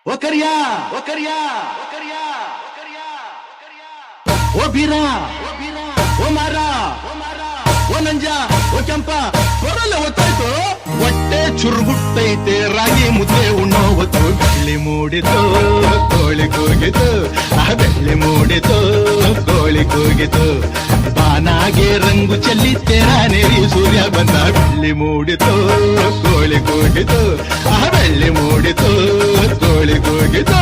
ಒಕರಿಯಾ ಒಕರಿಯಾ ಒಕರಿಯಾ ಒಕರಿಯಾ ಒಕರಿಯಾ ಓ ಬೀರ ಓ ಮಾರ ಓ ನಂಜ ಓ ಕೆಂಪ ಕೊರಲ್ಲ ಒತ್ತಾಯ್ತು ಹೊಟ್ಟೆ ಚುರುಗುಟ್ಟೈತೆ ರಾಗಿ ಮುದ್ದೆ ಉಣ್ಣೋ ಹೊತ್ತು ಬೆಳ್ಳಿ ಮೂಡಿತು ಕೋಳಿ ಕೂಗಿತು ಆ ಬೆಳ್ಳಿ ಮೂಡಿತು ಕೋಳಿ ಕೂಗಿತು ಬಾನಾಗೆ ರಂಗು ಚೆಲ್ಲಿ ತೆರಾನೇರಿ ಸೂರ್ಯ ಬಂದ ಬೆಳ್ಳಿ ಮೂಡಿತು ಕೋಳಿ ಕೂಗಿತು ಆ ಬೆಳ್ಳಿ ಮೂಡಿತು ಕೋಳಿ ಕೂಗಿತು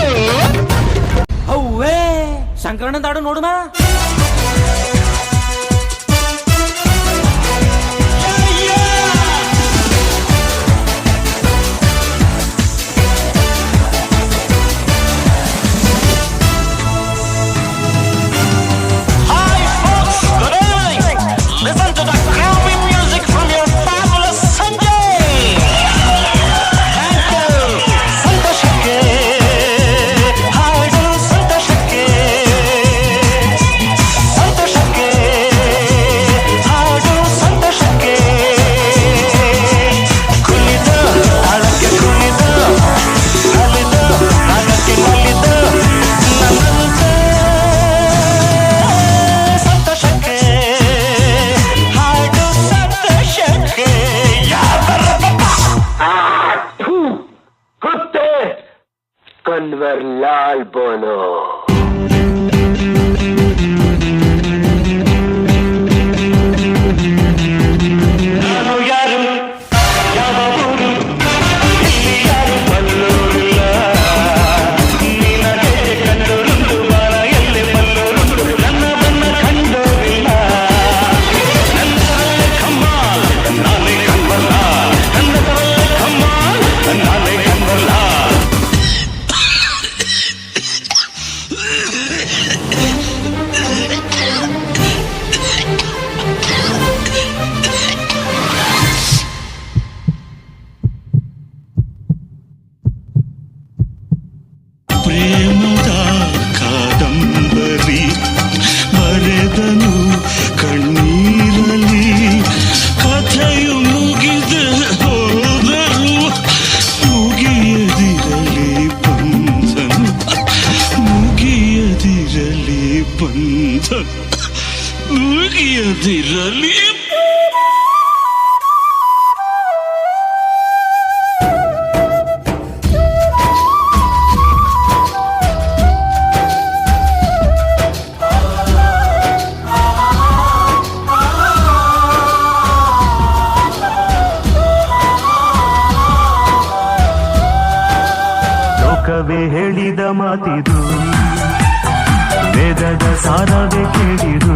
ಅವ್ವೇ ಶಂಕರಣ್ಣ ದಾಡು ನೋಡುಮ कन्वरलाल बोलो ಪ್ರೇಮದ ಕಾದಂಬರಿ ಬರೆದನು ಕಣ್ಣೀರಲಿ ಕಥೆಯು ಮುಗಿದ ಹೋದರು ಮುಗಿಯದಿರಲಿ ಬಂಧನ ಮುಗಿಯದಿರಲಿ ಬಂಧನ ಮುಗಿಯದಿರಲಿ ಲೋಕವೇ ಹೇಳಿದ ಮಾತಿದು ವೇದದ ಸಾರವೇ ಕೇಳಿದು